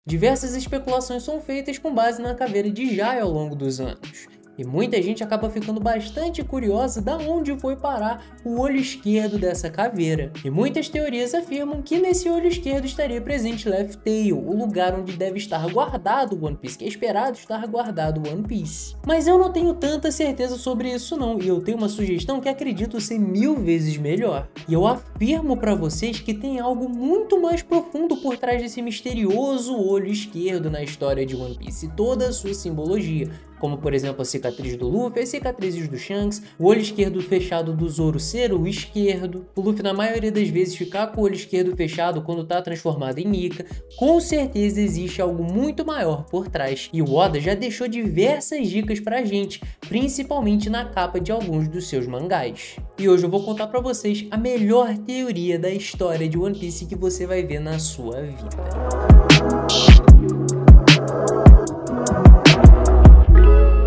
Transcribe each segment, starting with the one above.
Diversas especulações são feitas com base na caveira de Jai ao longo dos anos. E muita gente acaba ficando bastante curiosa de onde foi parar o olho esquerdo dessa caveira. E muitas teorias afirmam que nesse olho esquerdo estaria presente Laugh Tale, o lugar onde deve estar guardado o One Piece, que é esperado estar guardado o One Piece. Mas eu não tenho tanta certeza sobre isso não, e eu tenho uma sugestão que acredito ser 1000 vezes melhor. E eu afirmo para vocês que tem algo muito mais profundo por trás desse misterioso olho esquerdo na história de One Piece e toda a sua simbologia. Como por exemplo a cicatriz do Luffy, as cicatrizes do Shanks, o olho esquerdo fechado do Zoro ser o esquerdo, o Luffy na maioria das vezes ficar com o olho esquerdo fechado quando tá transformado em Nika. Com certeza existe algo muito maior por trás, e o Oda já deixou diversas dicas pra gente, principalmente na capa de alguns dos seus mangás. E hoje eu vou contar pra vocês a melhor teoria da história de One Piece que você vai ver na sua vida.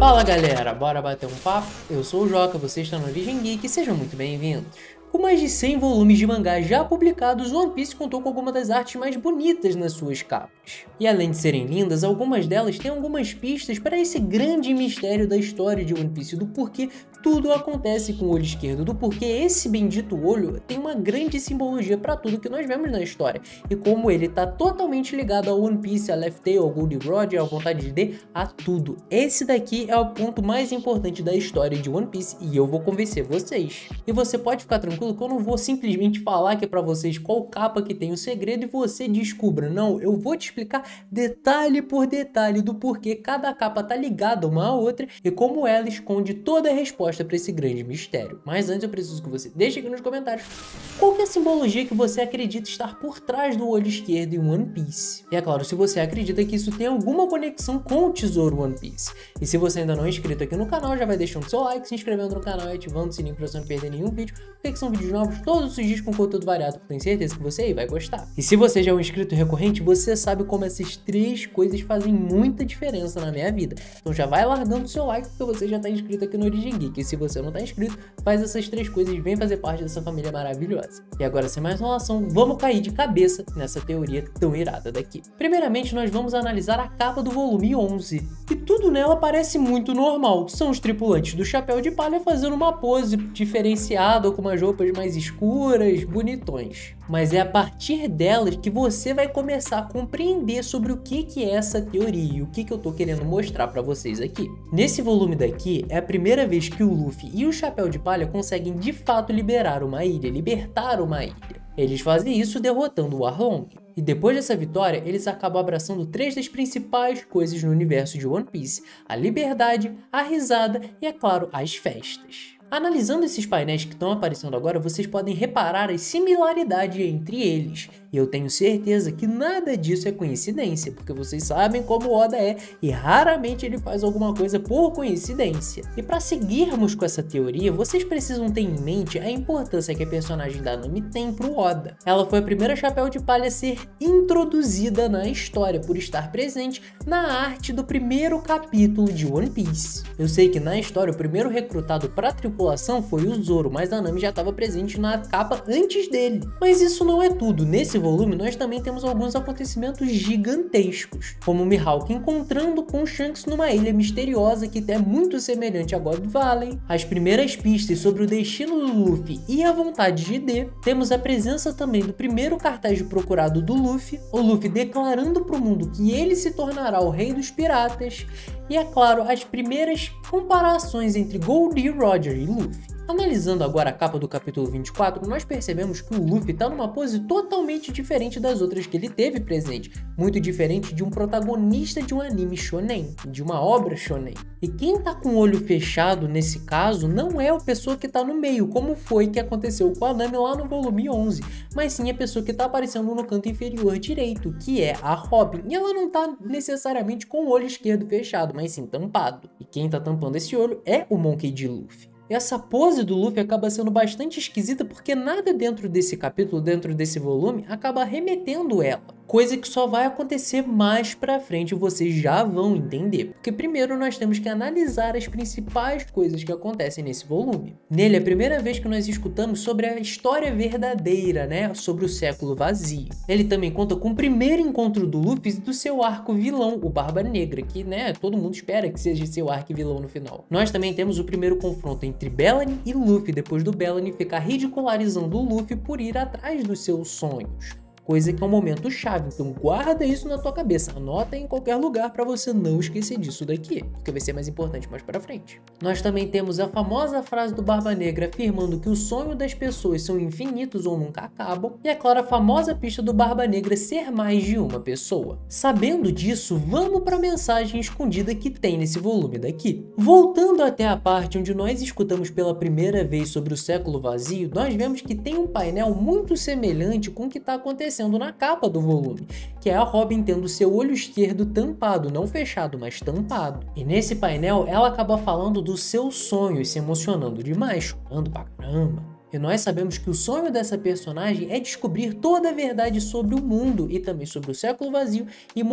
Fala galera, bora bater um papo? Eu sou o Joca, você está no Origem Geek e sejam muito bem-vindos. Com mais de 100 volumes de mangá já publicados, One Piece contou com algumas das artes mais bonitas nas suas capas. E além de serem lindas, algumas delas têm algumas pistas para esse grande mistério da história de One Piece, do porquê tudo acontece com o olho esquerdo, do porquê esse bendito olho tem uma grande simbologia para tudo que nós vemos na história, e como ele está totalmente ligado ao One Piece, a Laugh Tale, ao Gold Roger, à vontade de D, a tudo. Esse daqui é o ponto mais importante da história de One Piece e eu vou convencer vocês. E você pode ficar tranquilo que eu não vou simplesmente falar aqui para vocês qual capa que tem o segredo e você descubra, não, eu vou te explicar detalhe por detalhe do porquê cada capa tá ligada uma à outra e como ela esconde toda a resposta para esse grande mistério. Mas antes eu preciso que você deixe aqui nos comentários qual que é a simbologia que você acredita estar por trás do olho esquerdo em One Piece. E é claro, se você acredita que isso tem alguma conexão com o tesouro One Piece. E se você ainda não é inscrito aqui no canal, já vai deixando seu like, se inscrevendo no canal e ativando o sininho para você não perder nenhum vídeo, porque são vídeos novos todos os dias com conteúdo variado, que eu tenho certeza que você aí vai gostar. E se você já é um inscrito recorrente, você sabe como essas três coisas fazem muita diferença na minha vida. Então já vai largando o seu like, porque você já está inscrito aqui no Origem Geek. E se você não está inscrito, faz essas três coisas e vem fazer parte dessa família maravilhosa. E agora, sem mais enrolação, vamos cair de cabeça nessa teoria tão irada daqui. Primeiramente, nós vamos analisar a capa do volume 11. E tudo nela parece muito normal. São os tripulantes do Chapéu de Palha fazendo uma pose diferenciada, com umas roupas mais escuras, bonitões. Mas é a partir delas que você vai começar a compreender sobre o que é essa teoria e o que eu tô querendo mostrar pra vocês aqui. Nesse volume daqui, é a primeira vez que o Luffy e o Chapéu de Palha conseguem de fato libertar uma ilha. Eles fazem isso derrotando o Arlong. E depois dessa vitória, eles acabam abraçando três das principais coisas no universo de One Piece: a liberdade, a risada e, é claro, as festas. Analisando esses painéis que estão aparecendo agora, vocês podem reparar as similaridades entre eles. E eu tenho certeza que nada disso é coincidência, porque vocês sabem como o Oda é e raramente ele faz alguma coisa por coincidência. E para seguirmos com essa teoria, vocês precisam ter em mente a importância que a personagem da Nami tem pro Oda. Ela foi a primeira Chapéu de Palha a ser introduzida na história por estar presente na arte do primeiro capítulo de One Piece. Eu sei que na história o primeiro recrutado para a tripulação foi o Zoro, mas a Nami já estava presente na capa antes dele. Mas isso não é tudo. Nesse volume nós também temos alguns acontecimentos gigantescos, como o Mihawk encontrando com Shanks numa ilha misteriosa que é muito semelhante a God Valley, as primeiras pistas sobre o destino do Luffy e a vontade de D, temos a presença também do primeiro cartaz de procurado do Luffy, o Luffy declarando para o mundo que ele se tornará o rei dos piratas e, é claro, as primeiras comparações entre Gold Roger e Luffy. Analisando agora a capa do capítulo 24, nós percebemos que o Luffy está numa pose totalmente diferente das outras que ele teve presente, muito diferente de um protagonista de um anime shonen, de uma obra shonen. E quem tá com o olho fechado nesse caso não é a pessoa que tá no meio, como foi que aconteceu com a Nami lá no volume 11, mas sim a pessoa que tá aparecendo no canto inferior direito, que é a Robin. E ela não tá necessariamente com o olho esquerdo fechado, mas sim tampado. E quem tá tampando esse olho é o Monkey D. Luffy. Essa pose do Luffy acaba sendo bastante esquisita porque nada dentro desse capítulo, dentro desse volume, acaba remetendo ela. coisa que só vai acontecer mais pra frente e vocês já vão entender. Porque primeiro nós temos que analisar as principais coisas que acontecem nesse volume. Nele é a primeira vez que nós escutamos sobre a história verdadeira, né? Sobre o século vazio. Ele também conta com o primeiro encontro do Luffy e do seu arco vilão, o Barba Negra, que, né, todo mundo espera que seja seu arco vilão no final. Nós também temos o primeiro confronto entre Bellamy e Luffy, depois do Bellamy ficar ridicularizando o Luffy por ir atrás dos seus sonhos. Coisa que é um momento chave, então guarda isso na tua cabeça, anota em qualquer lugar para você não esquecer disso daqui, porque vai ser mais importante mais para frente. Nós também temos a famosa frase do Barba Negra afirmando que o sonho das pessoas são infinitos ou nunca acabam, e é claro a famosa pista do Barba Negra ser mais de uma pessoa. Sabendo disso, vamos para a mensagem escondida que tem nesse volume daqui. Voltando até a parte onde nós escutamos pela primeira vez sobre o século vazio, nós vemos que tem um painel muito semelhante com o que está acontecendo na capa do volume, que é a Robin tendo seu olho esquerdo tampado, não fechado, mas tampado. E nesse painel ela acaba falando do seu sonho e se emocionando demais, chorando pra caramba. E nós sabemos que o sonho dessa personagem é descobrir toda a verdade sobre o mundo e também sobre o século vazio e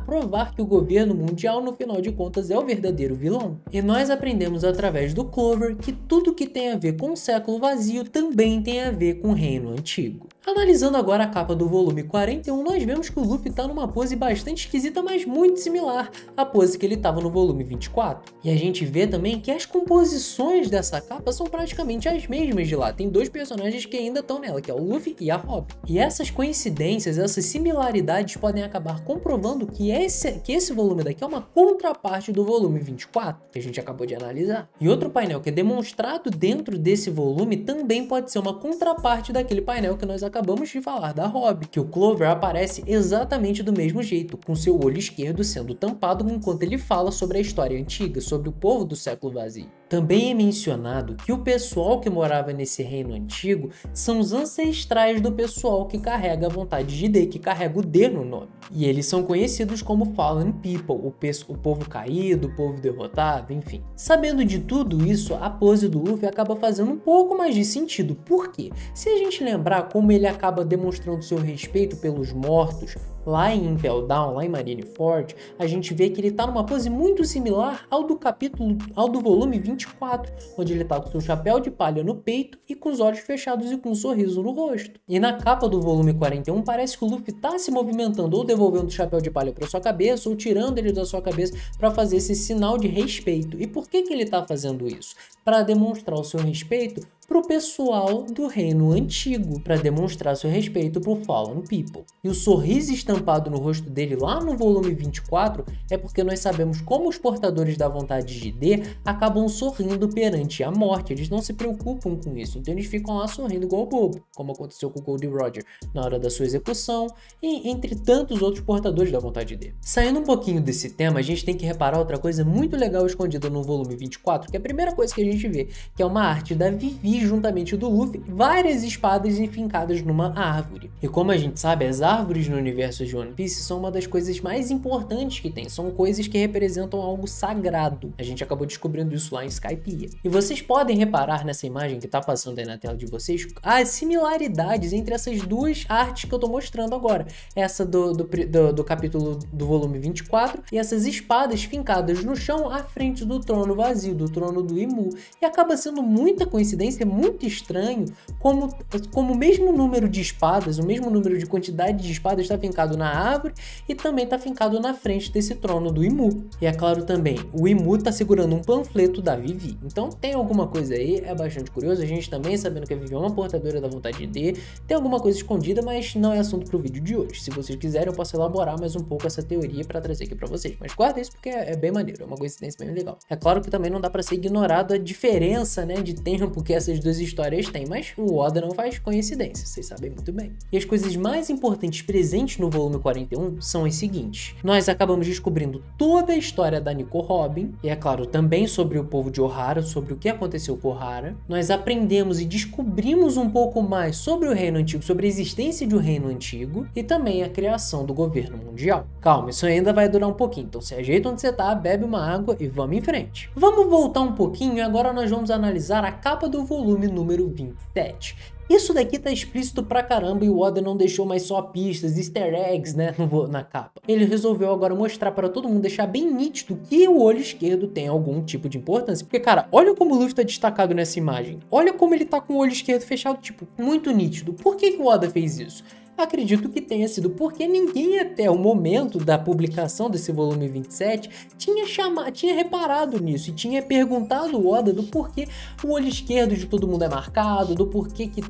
provar que o governo mundial, no final de contas, é o verdadeiro vilão. E nós aprendemos através do Clover que tudo que tem a ver com o século vazio também tem a ver com o reino antigo. Analisando agora a capa do volume 41, nós vemos que o Luffy tá numa pose bastante esquisita, mas muito similar à pose que ele tava no volume 24. E a gente vê também que as composições dessa capa são praticamente as mesmas de lá. Tem dois personagens que ainda estão nela, que é o Luffy e a Robin. E essas coincidências, essas similaridades podem acabar comprovando que esse volume daqui é uma contraparte do volume 24, que a gente acabou de analisar. E outro painel que é demonstrado dentro desse volume também pode ser uma contraparte daquele painel que nós acabamos de falar da Robin, que o Clover aparece exatamente do mesmo jeito, com seu olho esquerdo sendo tampado enquanto ele fala sobre a história antiga, sobre o povo do século vazio. Também é mencionado que o pessoal que morava nesse reino antigo são os ancestrais do pessoal que carrega a vontade de D, que carrega o D no nome. E eles são conhecidos como Fallen People, o povo caído, o povo derrotado, enfim. Sabendo de tudo isso, a pose do Luffy acaba fazendo um pouco mais de sentido. Por quê? Se a gente lembrar como ele acaba demonstrando seu respeito pelos mortos, lá em Impel Down, lá em Marineford, a gente vê que ele tá numa pose muito similar ao do volume 24, onde ele tá com seu chapéu de palha no peito e com os olhos fechados e com um sorriso no rosto. E na capa do volume 41 parece que o Luffy tá se movimentando ou devolvendo o chapéu de palha para sua cabeça ou tirando ele da sua cabeça para fazer esse sinal de respeito. E por que ele tá fazendo isso? Para demonstrar o seu respeito pro pessoal do reino antigo, para demonstrar seu respeito pro Fallen People. E o sorriso estampado no rosto dele lá no volume 24 é porque nós sabemos como os portadores da vontade de D acabam sorrindo perante a morte, eles não se preocupam com isso, então eles ficam lá sorrindo igual bobo, como aconteceu com o Goldie Roger na hora da sua execução e entre tantos outros portadores da vontade de D. Saindo um pouquinho desse tema, a gente tem que reparar outra coisa muito legal escondida no volume 24, que é a primeira coisa que a gente vê, que é uma arte da Vivi juntamente do Luffy, várias espadas enfincadas numa árvore. E como a gente sabe, as árvores no universo de One Piece são uma das coisas mais importantes que tem, são coisas que representam algo sagrado. A gente acabou descobrindo isso lá em Skypiea. E vocês podem reparar nessa imagem que tá passando aí na tela de vocês, as similaridades entre essas duas artes que eu tô mostrando agora. Essa do capítulo do volume 24 e essas espadas fincadas no chão à frente do trono vazio, do trono do Imu. E acaba sendo muita coincidência, muito estranho como o mesmo número de espadas, o mesmo número de quantidade de espadas está fincado na árvore e também está fincado na frente desse trono do Imu. E é claro também, o Imu está segurando um panfleto da Vivi. Então tem alguma coisa aí, é bastante curioso. A gente também sabendo que a Vivi é uma portadora da vontade de D, tem alguma coisa escondida, mas não é assunto para o vídeo de hoje. Se vocês quiserem, eu posso elaborar mais um pouco essa teoria para trazer aqui para vocês. Mas guarda isso porque é bem maneiro, é uma coincidência bem legal. É claro que também não dá para ser ignorado a diferença, né, de tempo que essas duas histórias têm, mas o Oda não faz coincidência, vocês sabem muito bem. E as coisas mais importantes presentes no volume 41 são as seguintes. Nós acabamos descobrindo toda a história da Nico Robin, e é claro, também sobre o povo de Ohara, sobre o que aconteceu com Ohara. Nós aprendemos e descobrimos um pouco mais sobre o reino antigo, sobre a existência de um reino antigo, e também a criação do governo mundial. Calma, isso ainda vai durar um pouquinho, então se ajeita onde você tá, bebe uma água e vamos em frente. Vamos voltar um pouquinho e agora nós vamos analisar a capa do volume volume número 27. Isso daqui tá explícito pra caramba e o Oda não deixou mais só pistas, easter eggs, né, na capa. Ele resolveu agora mostrar pra todo mundo, deixar bem nítido que o olho esquerdo tem algum tipo de importância. Porque, cara, olha como o Luffy tá destacado nessa imagem. Olha como ele tá com o olho esquerdo fechado, tipo, muito nítido. Por que o Oda fez isso? Acredito que tenha sido porque ninguém até o momento da publicação desse volume 27 tinha reparado nisso e tinha perguntado o Oda do porquê o olho esquerdo de todo mundo é marcado, do porquê que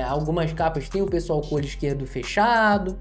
algumas capas tem o pessoal com o olho esquerdo fechado.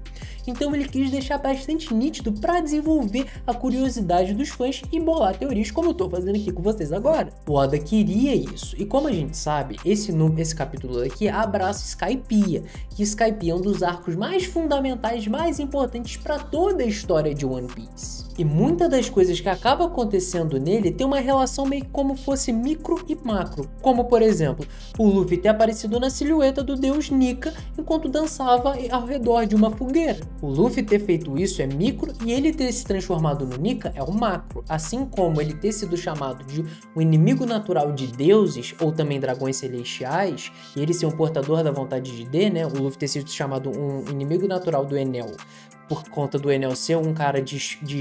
Então ele quis deixar bastante nítido para desenvolver a curiosidade dos fãs e bolar teorias como eu tô fazendo aqui com vocês agora. O Oda queria isso, e como a gente sabe, esse capítulo aqui abraça Skypiea, que Skypiea é um dos arcos mais fundamentais, mais importantes para toda a história de One Piece. E muitas das coisas que acabam acontecendo nele tem uma relação meio como fosse micro e macro, como por exemplo, o Luffy ter aparecido na silhueta do deus Nika enquanto dançava ao redor de uma fogueira. O Luffy ter feito isso é micro e ele ter se transformado no Nika é o macro, assim como ele ter sido chamado de um inimigo natural de deuses ou também dragões celestiais e ele ser um portador da vontade de D, né? O Luffy ter sido chamado um inimigo natural do Enel por conta do Enel ser um cara de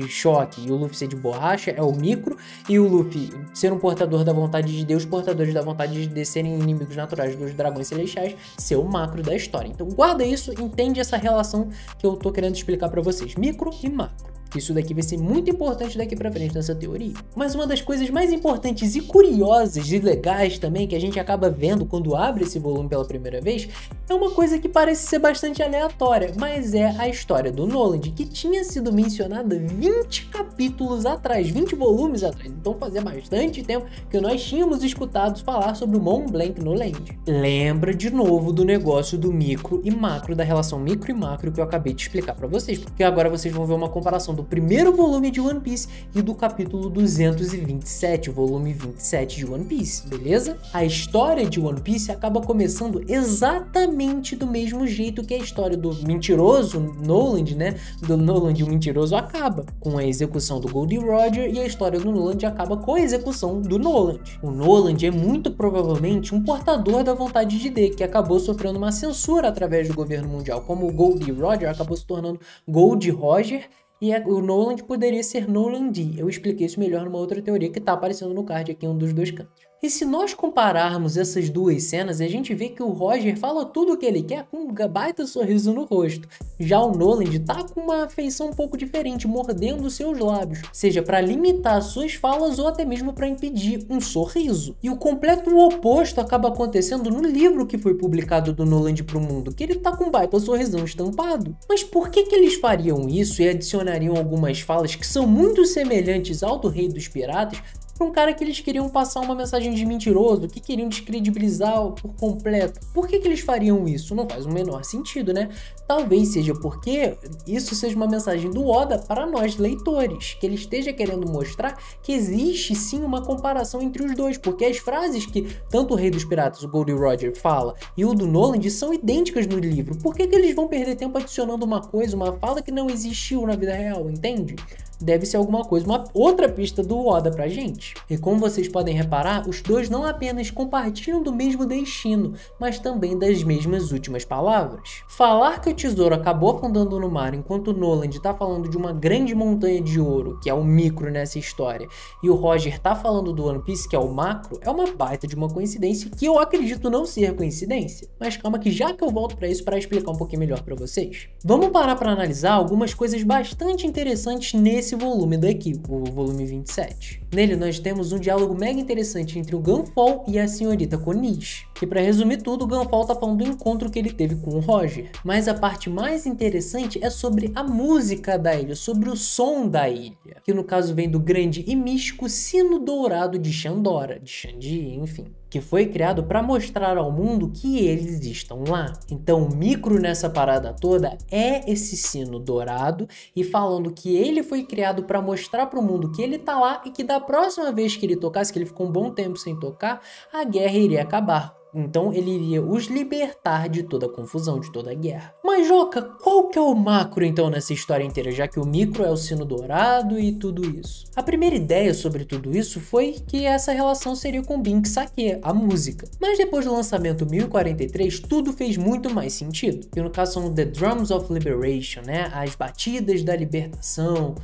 choque e o Luffy ser de borracha é o micro, e o Luffy ser um portador da vontade de Deus, portadores da vontade de serem inimigos naturais dos dragões celestiais, ser o macro da história. Então guarda isso, entende essa relação que eu tô querendo explicar pra vocês, micro e macro. Isso daqui vai ser muito importante daqui pra frente nessa teoria. Mas uma das coisas mais importantes e curiosas e legais também que a gente acaba vendo quando abre esse volume pela primeira vez é uma coisa que parece ser bastante aleatória, mas é a história do Noland, que tinha sido mencionada 20 capítulos atrás, 20 volumes atrás. Então fazia bastante tempo que nós tínhamos escutado falar sobre o Mont Blanc no Land. Lembra de novo do negócio do micro e macro, da relação micro e macro que eu acabei de explicar pra vocês, porque agora vocês vão ver uma comparação do primeiro volume de One Piece e do capítulo 227, volume 27 de One Piece, beleza? A história de One Piece acaba começando exatamente do mesmo jeito que a história do mentiroso Noland, né? Do Noland, o mentiroso, acaba com a execução do Goldie Roger, e a história do Noland acaba com a execução do Noland. O Noland é muito provavelmente um portador da vontade de D, que acabou sofrendo uma censura através do governo mundial, como o Goldie Roger acabou se tornando Gold Roger, e o Noland poderia ser Noland D. Eu expliquei isso melhor numa outra teoria que tá aparecendo no card aqui em um dos dois cantos. E se nós compararmos essas duas cenas, a gente vê que o Roger fala tudo o que ele quer com um baita sorriso no rosto. Já o Noland tá com uma feição um pouco diferente, mordendo seus lábios, seja para limitar suas falas ou até mesmo para impedir um sorriso. E o completo oposto acaba acontecendo no livro que foi publicado do Noland pro mundo, que ele tá com um baita sorrisão estampado. Mas por que eles fariam isso e adicionariam algumas falas que são muito semelhantes ao do Rei dos Piratas, para um cara que eles queriam passar uma mensagem de mentiroso, que queriam descredibilizar por completo? Por que eles fariam isso? Não faz o menor sentido, né? Talvez seja porque isso seja uma mensagem do Oda para nós leitores, que ele esteja querendo mostrar que existe sim uma comparação entre os dois, porque as frases que tanto o Rei dos Piratas, o Goldie Roger, fala e o do Noland são idênticas no livro. Por que eles vão perder tempo adicionando uma coisa, uma fala que não existiu na vida real, entende? Deve ser alguma coisa, uma outra pista do Oda pra gente. E como vocês podem reparar, os dois não apenas compartilham do mesmo destino, mas também das mesmas últimas palavras. Falar que o tesouro acabou afundando no mar enquanto o Noland tá falando de uma grande montanha de ouro, que é o micro nessa história, e o Roger tá falando do One Piece, que é o macro, é uma baita de uma coincidência que eu acredito não ser coincidência. Mas calma que já que eu volto pra isso para explicar um pouquinho melhor pra vocês. Vamos parar pra analisar algumas coisas bastante interessantes nesse volume daqui, o volume 27. Nele nós temos um diálogo mega interessante entre o Gunfall e a senhorita Konishi, que para resumir tudo, o Gunfall tá falando do encontro que ele teve com o Roger. Mas a parte mais interessante é sobre a música da ilha, sobre o som da ilha, que no caso vem do grande e místico sino dourado de Shandora, de Shanji, enfim, que foi criado para mostrar ao mundo que eles estão lá. Então o micro nessa parada toda é esse sino dourado e falando que ele foi criado para mostrar para o mundo que ele tá lá e que da próxima vez que ele tocasse, que ele ficou um bom tempo sem tocar, a guerra iria acabar. Então ele iria os libertar de toda a confusão, de toda a guerra. Mas Joca, qual que é o macro então nessa história inteira, já que o micro é o sino dourado e tudo isso? A primeira ideia sobre tudo isso foi que essa relação seria com Binks Saque, a música. Mas depois do lançamento 1043, tudo fez muito mais sentido. Que no caso são The Drums of Liberation, né? As batidas da libertação,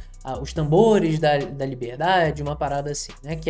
os tambores da liberdade, uma parada assim, né? Que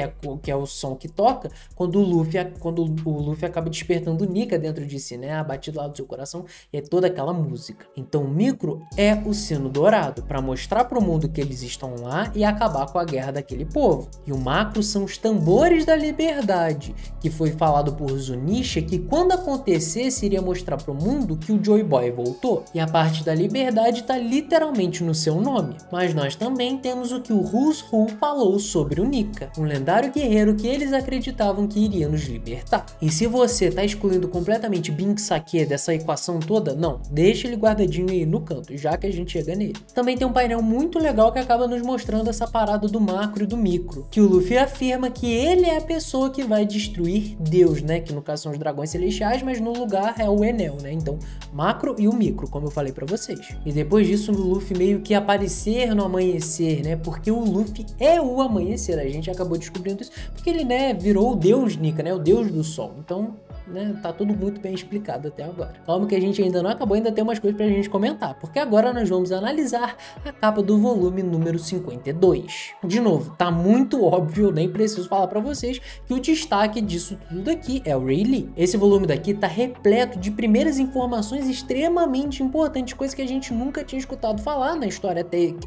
é o som que toca quando o Luffy acaba despertando o Nika dentro de si, né? A batida lá do seu coração e é toda aquela música. Então o micro é o sino dourado para mostrar para o mundo que eles estão lá e acabar com a guerra daquele povo. E o macro são os tambores da liberdade, que foi falado por Zunisha que quando acontecesse iria mostrar para o mundo que o Joy Boy voltou. E a parte da liberdade está literalmente no seu nome. Mas nós também temos o que o Who's Who falou sobre o Nika, um lendário guerreiro que eles acreditavam que iria nos libertar. E se você tá excluindo completamente Binks Saque dessa equação toda, não, deixa ele guardadinho aí no canto, já que a gente chega nele. Também tem um painel muito legal que acaba nos mostrando essa parada do macro e do micro, que o Luffy afirma que ele é a pessoa que vai destruir Deus, né, que no caso são os dragões celestiais, mas no lugar é o Enel, né, então macro e o micro, como eu falei pra vocês. E depois disso o Luffy meio que aparecer no amanhecer, né? Porque o Luffy é o amanhecer, a gente acabou descobrindo isso, porque ele, né, virou o deus Nika, né? O deus do sol. Então, né, tá tudo muito bem explicado até agora. Calma que a gente ainda não acabou, ainda tem umas coisas pra gente comentar, porque agora nós vamos analisar a capa do volume número 52. De novo, tá muito óbvio, nem preciso falar pra vocês que o destaque disso tudo aqui é o Rayleigh. Esse volume daqui tá repleto de primeiras informações extremamente importantes, coisas que a gente nunca tinha escutado falar na história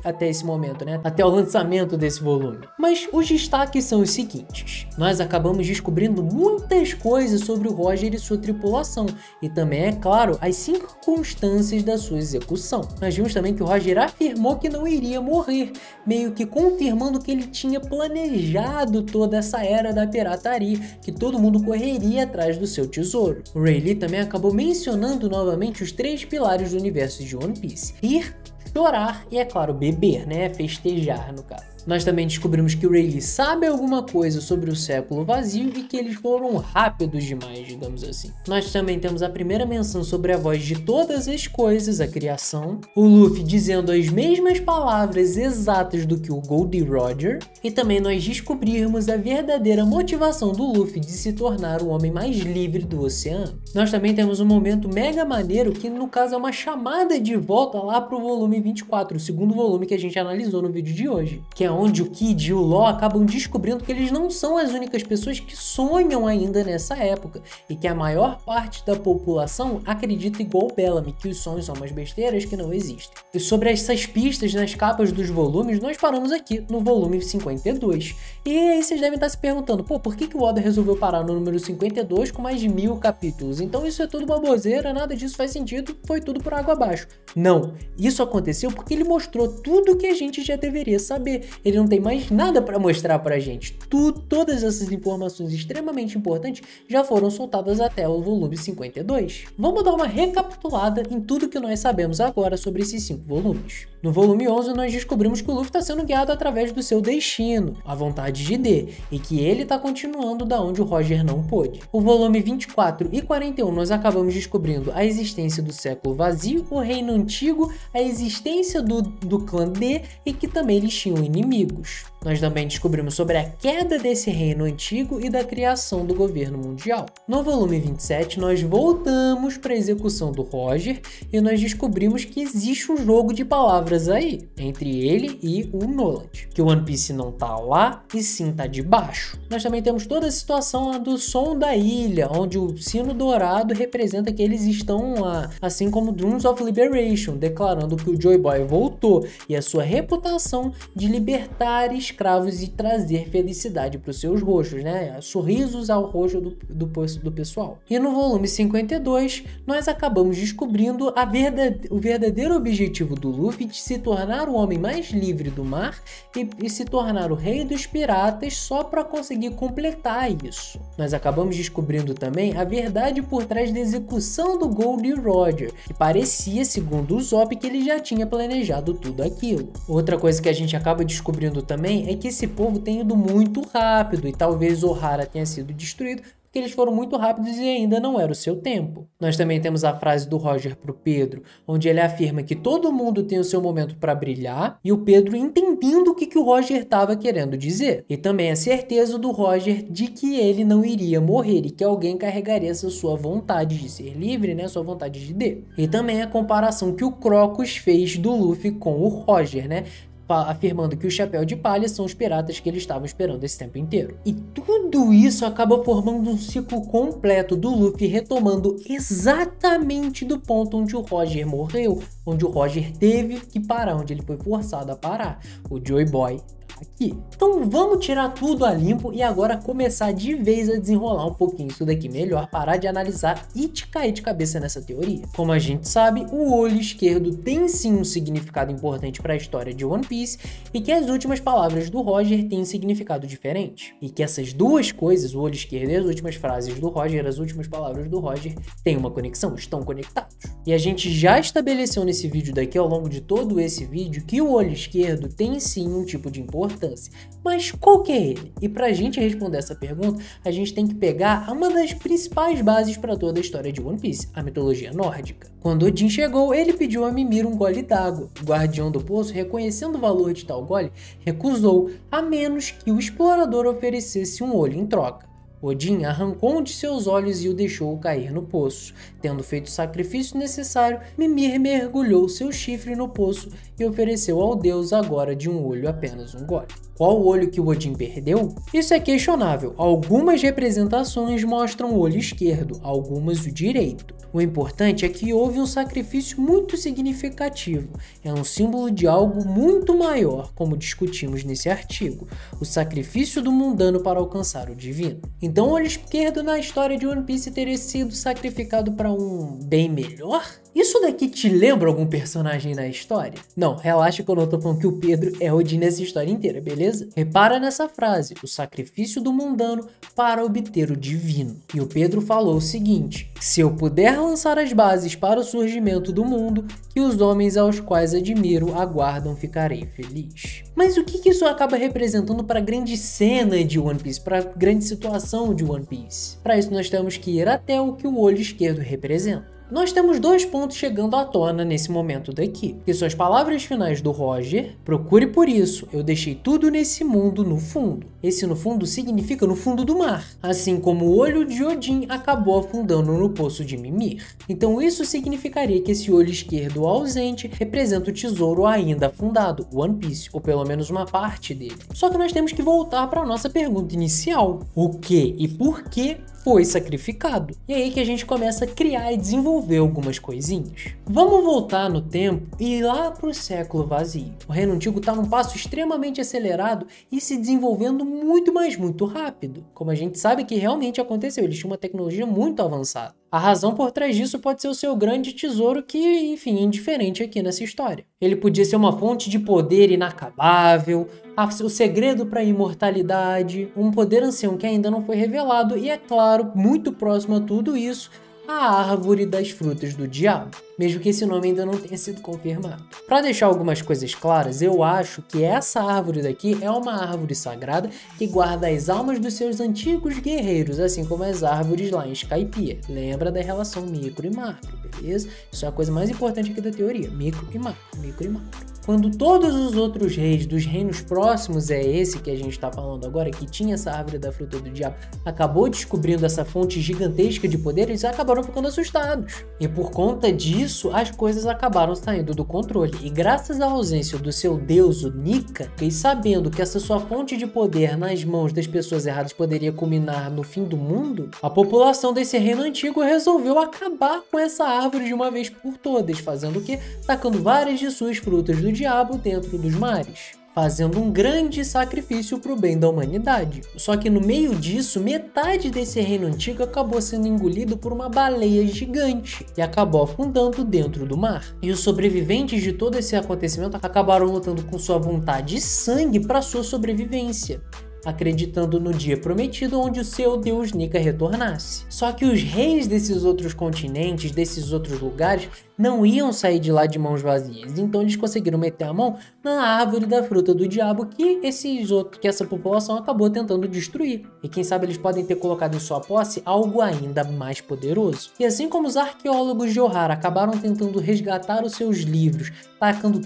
até esse momento, né? Até o lançamento desse volume. Mas os destaques são os seguintes. Nós acabamos descobrindo muitas coisas sobre o Roger e sua tripulação, e também, é claro, as circunstâncias da sua execução. Nós vimos também que o Roger afirmou que não iria morrer, meio que confirmando que ele tinha planejado toda essa era da pirataria, que todo mundo correria atrás do seu tesouro. O Rayleigh também acabou mencionando novamente os 3 pilares do universo de One Piece: rir, chorar e, é claro, beber, né? Festejar, no caso. Nós também descobrimos que o Rayleigh sabe alguma coisa sobre o século vazio e que eles foram rápidos demais, digamos assim. Nós também temos a primeira menção sobre a voz de todas as coisas, a criação. O Luffy dizendo as mesmas palavras exatas do que o Goldie Roger. E também nós descobrirmos a verdadeira motivação do Luffy de se tornar o homem mais livre do oceano. Nós também temos um momento mega maneiro que no caso é uma chamada de volta lá pro volume 24, o segundo volume que a gente analisou no vídeo de hoje. Que é onde o Kid e o Law acabam descobrindo que eles não são as únicas pessoas que sonham ainda nessa época, e que a maior parte da população acredita igual Bellamy, que os sonhos são umas besteiras que não existem. E sobre essas pistas nas capas dos volumes, nós paramos aqui no volume 52. E aí vocês devem estar se perguntando, pô, por que o Oda resolveu parar no número 52 com mais de 1000 capítulos? Então isso é tudo baboseira, nada disso faz sentido, foi tudo por água abaixo. Não, isso aconteceu porque ele mostrou tudo que a gente já deveria saber. Ele não tem mais nada para mostrar pra gente. Todas essas informações extremamente importantes já foram soltadas até o volume 52. Vamos dar uma recapitulada em tudo que nós sabemos agora sobre esses 5 volumes. No volume 11 nós descobrimos que o Luffy está sendo guiado através do seu destino, a vontade de D, e que ele está continuando da onde o Roger não pôde. O volume 24 e 41 nós acabamos descobrindo a existência do século vazio, o reino antigo, a existência do clã D e que também eles tinham inimigos. Nós também descobrimos sobre a queda desse reino antigo e da criação do governo mundial. No volume 27, nós voltamos para a execução do Roger e nós descobrimos que existe um jogo de palavras aí, entre ele e o Noland, que o One Piece não tá lá e sim tá debaixo. Nós também temos toda a situação do som da ilha, onde o sino dourado representa que eles estão lá, assim como Drums of Liberation, declarando que o Joy Boy voltou e a sua reputação de libertar escravos e trazer felicidade para os seus rostos, né? Sorrisos ao rosto do pessoal. E no volume 52, nós acabamos descobrindo o verdadeiro objetivo do Luffy de se tornar o homem mais livre do mar e se tornar o rei dos piratas só para conseguir completar isso. Nós acabamos descobrindo também a verdade por trás da execução do Goldie Roger, que parecia, segundo o Usopp, que ele já tinha planejado tudo aquilo. Outra coisa que a gente acaba descobrindo também é que esse povo tem ido muito rápido e talvez Ohara tenha sido destruído porque eles foram muito rápidos e ainda não era o seu tempo. Nós também temos a frase do Roger pro Pedro, onde ele afirma que todo mundo tem o seu momento para brilhar, e o Pedro entendendo o que o Roger estava querendo dizer. E também a certeza do Roger de que ele não iria morrer e que alguém carregaria essa sua vontade de ser livre, né, sua vontade de D. E também a comparação que o Crocus fez do Luffy com o Roger, né, afirmando que o Chapéu de Palha são os piratas que eles estavam esperando esse tempo inteiro. E tudo isso acaba formando um ciclo completo do Luffy retomando exatamente do ponto onde o Roger morreu, onde o Roger teve que parar, onde ele foi forçado a parar. O Joy Boy aqui. Então vamos tirar tudo a limpo e agora começar de vez a desenrolar um pouquinho isso daqui melhor, parar de analisar e te cair de cabeça nessa teoria. Como a gente sabe, o olho esquerdo tem sim um significado importante para a história de One Piece e que as últimas palavras do Roger têm um significado diferente. E que essas duas coisas, o olho esquerdo e as últimas frases do Roger, as últimas palavras do Roger, têm uma conexão, estão conectados. E a gente já estabeleceu nesse vídeo daqui, ao longo de todo esse vídeo, que o olho esquerdo tem sim um tipo de importância. Mas qual que é ele? E pra gente responder essa pergunta, a gente tem que pegar uma das principais bases para toda a história de One Piece, a mitologia nórdica. Quando Odin chegou, ele pediu a Mimir um gole d'água. O guardião do poço, reconhecendo o valor de tal gole, recusou, a menos que o explorador oferecesse um olho em troca. Odin arrancou um de seus olhos e o deixou cair no poço. Tendo feito o sacrifício necessário, Mimir mergulhou seu chifre no poço e ofereceu ao deus agora de um olho apenas um gole. Qual o olho que o Odin perdeu? Isso é questionável. Algumas representações mostram o olho esquerdo, algumas o direito. O importante é que houve um sacrifício muito significativo. É um símbolo de algo muito maior, como discutimos nesse artigo, o sacrifício do mundano para alcançar o divino. Então o olho esquerdo na história de One Piece teria sido sacrificado para um bem melhor? Isso daqui te lembra algum personagem na história? Não, relaxa que eu não tô falando que o Pedro é Odin nessa história inteira, beleza? Repara nessa frase, o sacrifício do mundano para obter o divino. E o Pedro falou o seguinte: se eu puder lançar as bases para o surgimento do mundo, que os homens aos quais admiro aguardam, ficarei feliz. Mas o que isso acaba representando para a grande cena de One Piece, para a grande situação de One Piece? Para isso nós temos que ir até o que o olho esquerdo representa. Nós temos dois pontos chegando à tona nesse momento daqui, que são as palavras finais do Roger: procure por isso, eu deixei tudo nesse mundo no fundo. Esse no fundo significa no fundo do mar, assim como o olho de Odin acabou afundando no poço de Mimir. Então isso significaria que esse olho esquerdo ausente representa o tesouro ainda afundado, One Piece, ou pelo menos uma parte dele. Só que nós temos que voltar para a nossa pergunta inicial: o que e por que foi sacrificado? E aí que a gente começa a criar e desenvolver algumas coisinhas. Vamos voltar no tempo e ir lá para o século vazio. O Reino Antigo está num passo extremamente acelerado e se desenvolvendo muito, mas muito rápido. Como a gente sabe que realmente aconteceu, eles tinham uma tecnologia muito avançada. A razão por trás disso pode ser o seu grande tesouro que, enfim, é indiferente aqui nessa história. Ele podia ser uma fonte de poder inacabável, o segredo para a imortalidade, um poder ancião que ainda não foi revelado e, é claro, muito próximo a tudo isso, a Árvore das Frutas do Diabo, mesmo que esse nome ainda não tenha sido confirmado. Para deixar algumas coisas claras, eu acho que essa árvore daqui é uma árvore sagrada que guarda as almas dos seus antigos guerreiros, assim como as árvores lá em Skypiea. Lembra da relação micro e macro, beleza? Isso é a coisa mais importante aqui da teoria, micro e macro, micro e macro. Quando todos os outros reis dos reinos próximos é esse que a gente está falando agora, que tinha essa árvore da fruta do diabo, acabou descobrindo essa fonte gigantesca de poder, eles acabaram ficando assustados. E por conta disso, as coisas acabaram saindo do controle. E graças à ausência do seu deus, o Nika, e sabendo que essa sua fonte de poder nas mãos das pessoas erradas poderia culminar no fim do mundo, a população desse reino antigo resolveu acabar com essa árvore de uma vez por todas, fazendo o quê? Tacando várias de suas frutas do diabo dentro dos mares, fazendo um grande sacrifício para o bem da humanidade. Só que no meio disso, metade desse reino antigo acabou sendo engolido por uma baleia gigante e acabou afundando dentro do mar. E os sobreviventes de todo esse acontecimento acabaram lutando com sua vontade e sangue para sua sobrevivência, acreditando no dia prometido onde o seu deus Nika retornasse. Só que os reis desses outros continentes, desses outros lugares, não iam sair de lá de mãos vazias. Então eles conseguiram meter a mão na árvore da fruta do diabo que essa população acabou tentando destruir. E quem sabe eles podem ter colocado em sua posse algo ainda mais poderoso. E assim como os arqueólogos de Ohara acabaram tentando resgatar os seus livros, atacando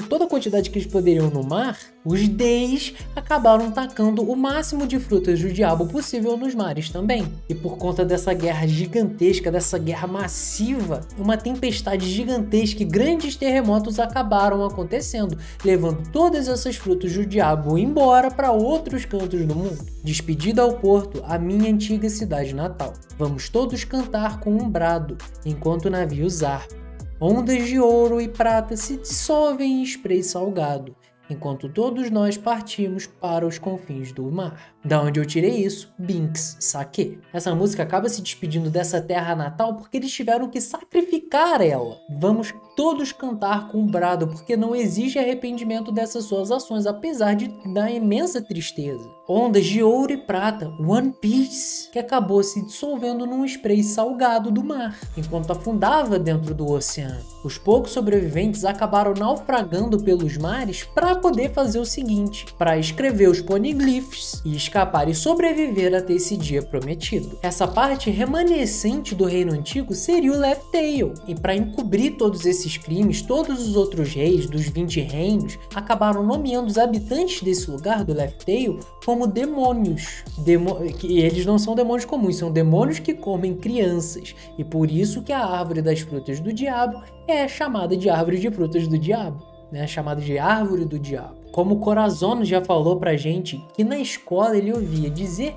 toda a quantidade que eles poderiam no mar, os Deis acabaram tacando o máximo de frutas do diabo possível nos mares também. E por conta dessa guerra gigantesca, dessa guerra massiva, uma tempestade gigantesca e grandes terremotos acabaram acontecendo, levando todas essas frutas do diabo embora para outros cantos do mundo. Despedida ao porto, a minha antiga cidade natal. Vamos todos cantar com um brado, enquanto o navio zarpa. Ondas de ouro e prata se dissolvem em spray salgado, enquanto todos nós partimos para os confins do mar. Da onde eu tirei isso? Binks Sake. Essa música acaba se despedindo dessa terra natal porque eles tiveram que sacrificar ela. Vamos todos cantar com um brado, porque não exige arrependimento dessas suas ações, apesar da imensa tristeza. Ondas de ouro e prata, One Piece, que acabou se dissolvendo num spray salgado do mar, enquanto afundava dentro do oceano. Os poucos sobreviventes acabaram naufragando pelos mares para poder fazer o seguinte, para escrever os poneglyphs e escapar e sobreviver até esse dia prometido. Essa parte remanescente do reino antigo seria o Laugh Tale, e para encobrir todos esses crimes, todos os outros reis dos 20 reinos acabaram nomeando os habitantes desse lugar do Laugh Tale como demônios. E eles não são demônios comuns, são demônios que comem crianças, e por isso que a árvore das frutas do diabo é chamada de árvore de frutas do diabo, né? Chamada de árvore do diabo. Como o Corazono já falou pra gente, que na escola ele ouvia dizer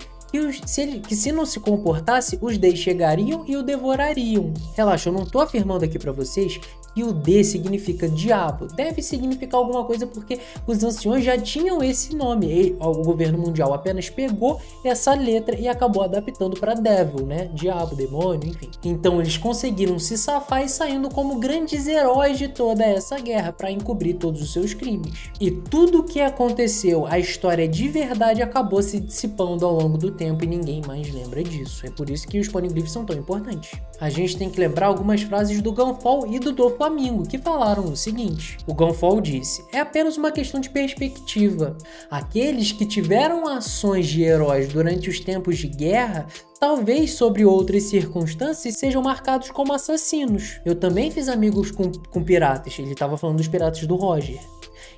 que se não se comportasse, os Deis chegariam e o devorariam. Relaxa, eu não tô afirmando aqui pra vocês que o D significa diabo. Deve significar alguma coisa porque os anciões já tinham esse nome. O governo mundial apenas pegou essa letra e acabou adaptando para devil, né? Diabo, demônio, enfim. Então eles conseguiram se safar e saindo como grandes heróis de toda essa guerra para encobrir todos os seus crimes. E tudo o que aconteceu, a história de verdade acabou se dissipando ao longo do tempo e ninguém mais lembra disso. É por isso que os poneglyphs são tão importantes. A gente tem que lembrar algumas frases do Gunfall e do Doflamingo, que falaram o seguinte. O Gunfall disse: é apenas uma questão de perspectiva. Aqueles que tiveram ações de heróis durante os tempos de guerra, talvez sobre outras circunstâncias, sejam marcados como assassinos. Eu também fiz amigos com piratas. Ele estava falando dos piratas do Roger.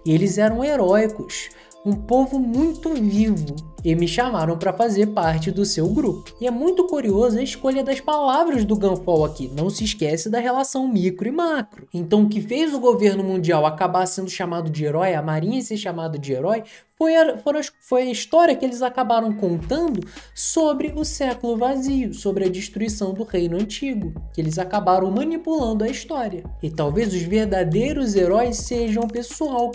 E eles eram heróicos. Um povo muito vivo, e me chamaram para fazer parte do seu grupo. E é muito curioso a escolha das palavras do Gunfall aqui, não se esquece da relação micro e macro. Então o que fez o governo mundial acabar sendo chamado de herói, a marinha ser chamada de herói, foi a história que eles acabaram contando sobre o século vazio, sobre a destruição do reino antigo, que eles acabaram manipulando a história. E talvez os verdadeiros heróis sejam o pessoal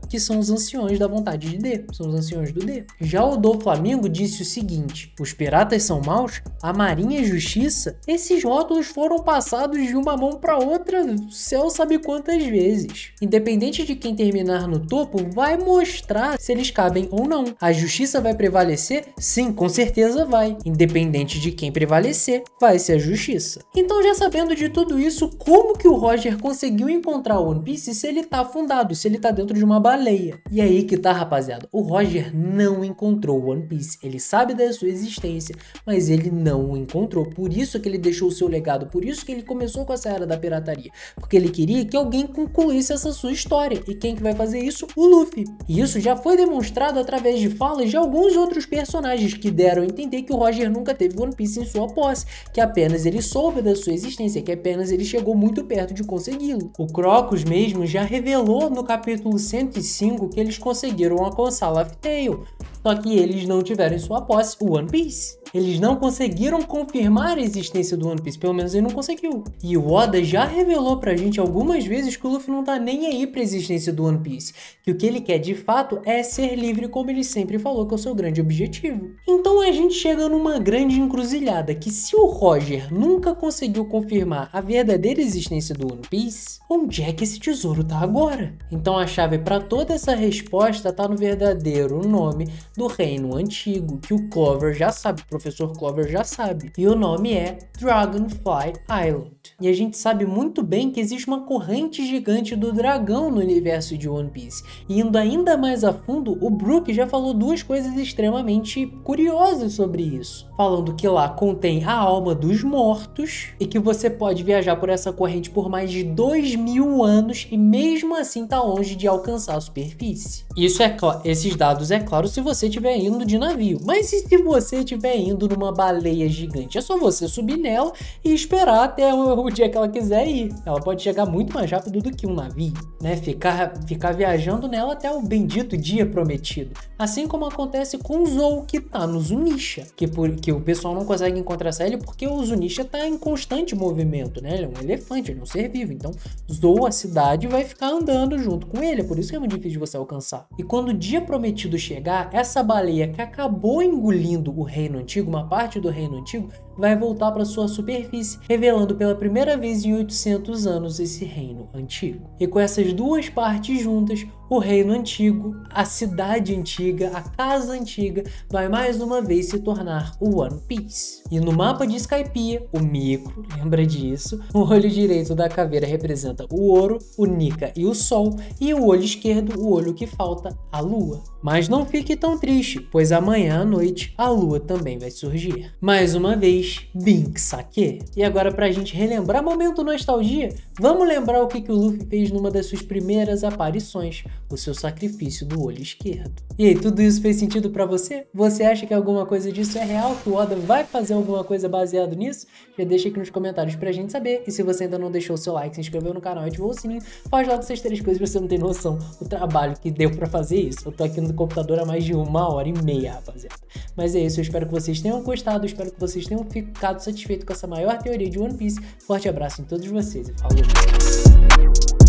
que são os anciões da vontade de D, são os anciões do D. Já o Doflamingo disse o seguinte: os piratas são maus, a marinha é justiça. Esses rótulos foram passados de uma mão para outra, o céu sabe quantas vezes. Independente de quem terminar no topo, vai mostrar se eles cabem ou não. A justiça vai prevalecer? Sim, com certeza vai. Independente de quem prevalecer, vai ser a justiça. Então, já sabendo de tudo isso, como que o Roger conseguiu encontrar o One Piece se ele tá afundado, se ele tá dentro de uma baleia? E aí que tá, rapaziada, o Roger não encontrou o One Piece. Ele sabe da sua existência, mas ele não o encontrou. Por isso que ele deixou o seu legado, por isso que ele começou com essa era da pirataria. Porque ele queria que alguém concluísse essa sua história. E quem que vai fazer isso? O Luffy. E isso já foi demonstrado através de falas de alguns outros personagens que deram a entender que o Roger nunca teve One Piece em sua posse, que apenas ele soube da sua existência, que apenas ele chegou muito perto de consegui-lo. O Crocus mesmo já revelou no capítulo 105 que eles conseguiram alcançar Laugh Tale, só que eles não tiveram em sua posse o One Piece. Eles não conseguiram confirmar a existência do One Piece, pelo menos ele não conseguiu. E o Oda já revelou pra gente algumas vezes que o Luffy não tá nem aí pra existência do One Piece, que o que ele quer de fato é ser livre, como ele sempre falou que é o seu grande objetivo. Então a gente chega numa grande encruzilhada, que se o Roger nunca conseguiu confirmar a verdadeira existência do One Piece, onde é que esse tesouro tá agora? Então a chave pra toda essa resposta tá no verdadeiro nome do reino antigo, que o Clover já sabe, o professor Clover já sabe. E o nome é Dragonfly Island. E a gente sabe muito bem que existe uma corrente gigante do dragão no universo de One Piece. E indo ainda mais a fundo, o Brook já falou duas coisas extremamente curiosas sobre isso. Falando que lá contém a alma dos mortos e que você pode viajar por essa corrente por mais de 2000 anos e mesmo assim tá longe de alcançar a superfície. Esses dados, é claro, se você estiver indo de navio. Mas e se você estiver indo numa baleia gigante? É só você subir nela e esperar até o dia que ela quiser ir. Ela pode chegar muito mais rápido do que um navio, né? Ficar viajando nela até o bendito dia prometido. Assim como acontece com o Zou, que tá no Zunisha, que o pessoal não consegue encontrar essa ilha porque o Zunisha tá em constante movimento, né? Ele é um elefante, ele é um ser vivo. Então, Zou, a cidade, vai ficar andando junto com ele. É por isso que é muito difícil de você alcançar. E quando o dia prometido chegar, essa baleia que acabou engolindo o reino antigo, uma parte do reino antigo, vai voltar para sua superfície, revelando pela primeira vez em 800 anos esse reino antigo. E com essas duas partes juntas, o reino antigo, a cidade antiga, a casa antiga, vai mais uma vez se tornar o One Piece. E no mapa de Skypiea, o Miko, lembra disso? O olho direito da caveira representa o ouro, o Nika e o sol, e o olho esquerdo, o olho que falta, a lua. Mas não fique tão triste, pois amanhã à noite a lua também vai surgir. Mais uma vez, Bink Sake. E agora, pra gente relembrar momento nostalgia, vamos lembrar o que o Luffy fez numa das suas primeiras aparições, o seu sacrifício do olho esquerdo. E aí, tudo isso fez sentido pra você? Você acha que alguma coisa disso é real? Que o Oda vai fazer alguma coisa baseado nisso? Já deixa aqui nos comentários pra gente saber. E se você ainda não deixou o seu like, se inscreveu no canal e ativou o sininho, faz logo essas três coisas pra você não ter noção do trabalho que deu pra fazer isso. Eu tô aqui no computador há mais de 1h30, rapaziada. Mas é isso, eu espero que vocês tenham gostado, eu espero que vocês tenham ficado satisfeitos com essa maior teoria de One Piece. Forte abraço em todos vocês e falou!